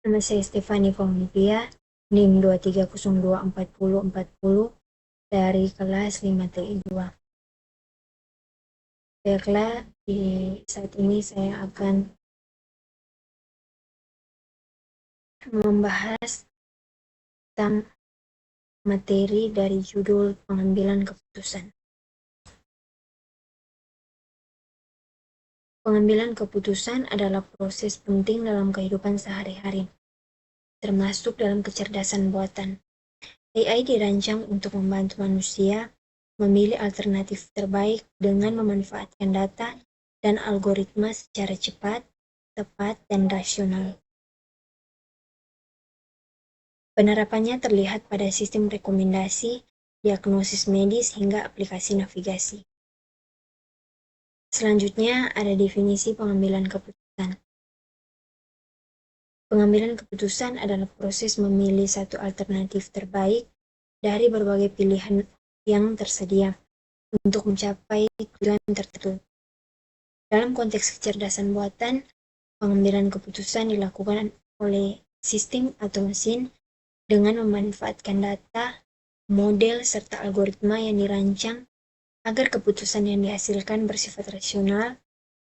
Nama saya Stefani Faunivia, NIM 23024040 dari kelas 5TI2. Baiklah, di saat ini saya akan membahas tentang materi dari judul pengambilan keputusan. Pengambilan keputusan adalah proses penting dalam kehidupan sehari-hari, termasuk dalam kecerdasan buatan. AI dirancang untuk membantu manusia memilih alternatif terbaik dengan memanfaatkan data dan algoritma secara cepat, tepat, dan rasional. Penerapannya terlihat pada sistem rekomendasi, diagnosis medis, hingga aplikasi navigasi. Selanjutnya ada definisi pengambilan keputusan. Pengambilan keputusan adalah proses memilih satu alternatif terbaik dari berbagai pilihan yang tersedia untuk mencapai tujuan tertentu. Dalam konteks kecerdasan buatan, pengambilan keputusan dilakukan oleh sistem atau mesin dengan memanfaatkan data, model, serta algoritma yang dirancang agar keputusan yang dihasilkan bersifat rasional,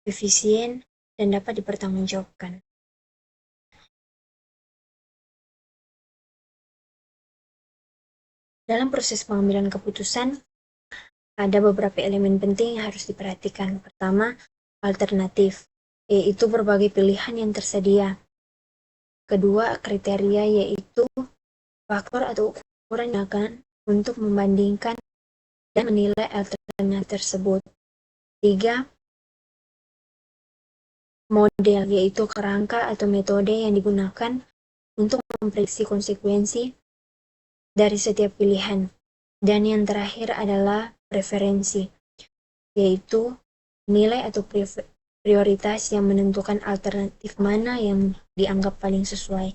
efisien, dan dapat dipertanggungjawabkan. Dalam proses pengambilan keputusan, ada beberapa elemen penting yang harus diperhatikan. Pertama, alternatif, yaitu berbagai pilihan yang tersedia. Kedua, kriteria, yaitu faktor atau ukuran yang akan untuk membandingkan dan menilai alternatif tersebut. Tiga, model, yaitu kerangka atau metode yang digunakan untuk memprediksi konsekuensi dari setiap pilihan. Dan yang terakhir adalah preferensi, yaitu nilai atau prioritas yang menentukan alternatif mana yang dianggap paling sesuai.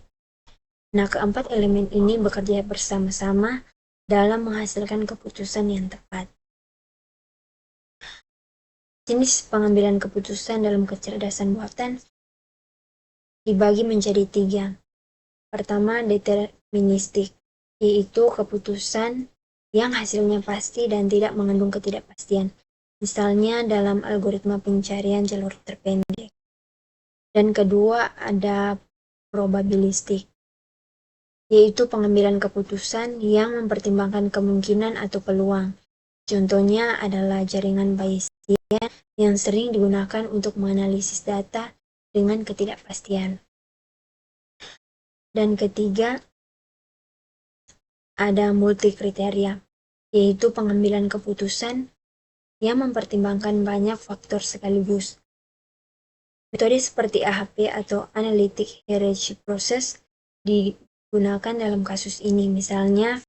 Nah, keempat elemen ini bekerja bersama-sama dalam menghasilkan keputusan yang tepat. Jenis pengambilan keputusan dalam kecerdasan buatan dibagi menjadi 3. Pertama, deterministik, yaitu keputusan yang hasilnya pasti dan tidak mengandung ketidakpastian. Misalnya dalam algoritma pencarian jalur terpendek. Dan kedua, ada probabilistik, yaitu pengambilan keputusan yang mempertimbangkan kemungkinan atau peluang. Contohnya adalah jaringan Bayesian yang sering digunakan untuk menganalisis data dengan ketidakpastian. Dan ketiga, ada multikriteria, yaitu pengambilan keputusan yang mempertimbangkan banyak faktor sekaligus. Metode seperti AHP atau Analytic Hierarchy Process digunakan dalam kasus ini, misalnya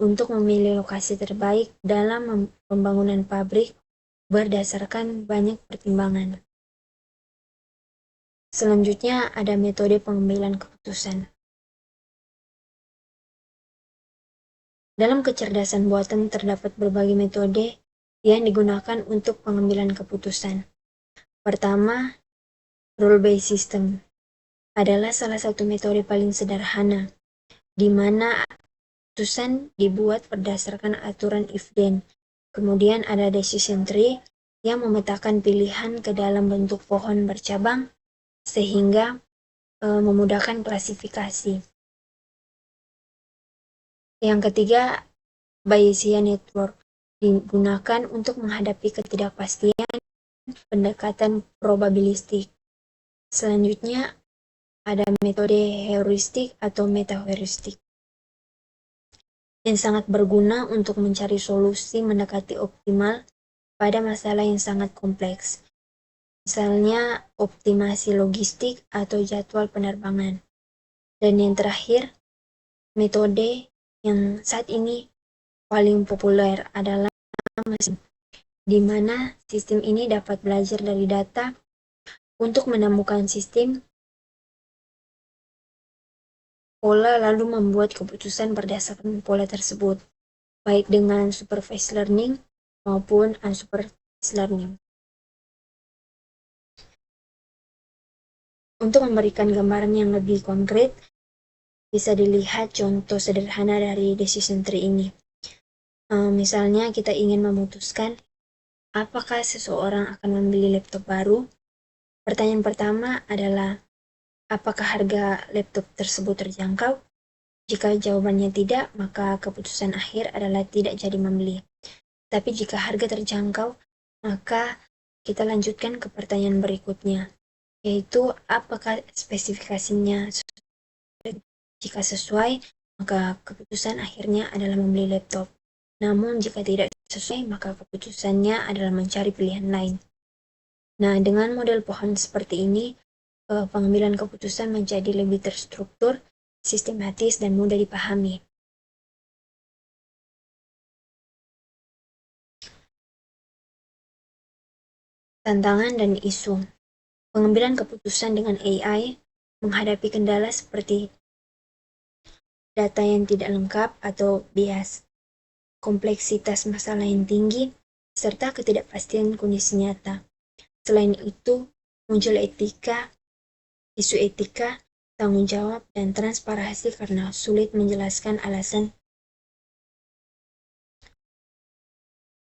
untuk memilih lokasi terbaik dalam pembangunan pabrik berdasarkan banyak pertimbangan. Selanjutnya ada metode pengambilan keputusan. Dalam kecerdasan buatan terdapat berbagai metode yang digunakan untuk pengambilan keputusan. Pertama, rule-based system adalah salah satu metode paling sederhana, di mana keputusan dibuat berdasarkan aturan if-then. Kemudian ada decision tree yang memetakan pilihan ke dalam bentuk pohon bercabang sehingga memudahkan klasifikasi. Yang ketiga, Bayesian network digunakan untuk menghadapi ketidakpastian pendekatan probabilistik. Selanjutnya ada metode heuristik atau meta-heuristik yang sangat berguna untuk mencari solusi mendekati optimal pada masalah yang sangat kompleks. Misalnya optimasi logistik atau jadwal penerbangan. Dan yang terakhir, metode yang saat ini paling populer adalah mesin, di mana sistem ini dapat belajar dari data untuk menemukan sistem pola lalu membuat keputusan berdasarkan pola tersebut, baik dengan supervised learning maupun unsupervised learning. Untuk memberikan gambaran yang lebih konkret, bisa dilihat contoh sederhana dari decision tree ini. Misalnya kita ingin memutuskan apakah seseorang akan membeli laptop baru. Pertanyaan pertama adalah, apakah harga laptop tersebut terjangkau? Jika jawabannya tidak, maka keputusan akhir adalah tidak jadi membeli. Tapi jika harga terjangkau, maka kita lanjutkan ke pertanyaan berikutnya, yaitu apakah spesifikasinya sesuai. Jika sesuai, maka keputusan akhirnya adalah membeli laptop. Namun jika tidak sesuai, maka keputusannya adalah mencari pilihan lain. Nah, dengan model pohon seperti ini, pengambilan keputusan menjadi lebih terstruktur, sistematis, dan mudah dipahami. Tantangan dan isu. Pengambilan keputusan dengan AI menghadapi kendala seperti data yang tidak lengkap atau bias, kompleksitas masalah yang tinggi, serta ketidakpastian kondisi nyata. Selain itu, muncul isu etika, tanggung jawab, dan transparansi karena sulit menjelaskan alasan.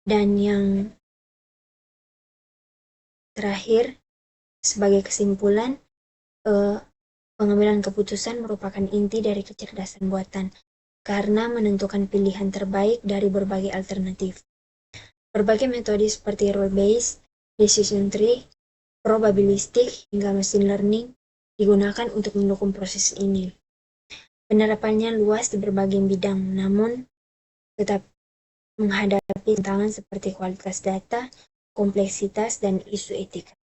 Dan yang terakhir, sebagai kesimpulan, pengambilan keputusan merupakan inti dari kecerdasan buatan, karena menentukan pilihan terbaik dari berbagai alternatif. Berbagai metode seperti rule-based, decision tree, probabilistik, hingga machine learning digunakan untuk mendukung proses ini. Penerapannya luas di berbagai bidang, namun tetap menghadapi tantangan seperti kualitas data, kompleksitas, dan isu etika.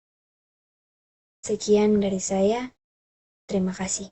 Sekian dari saya. Terima kasih.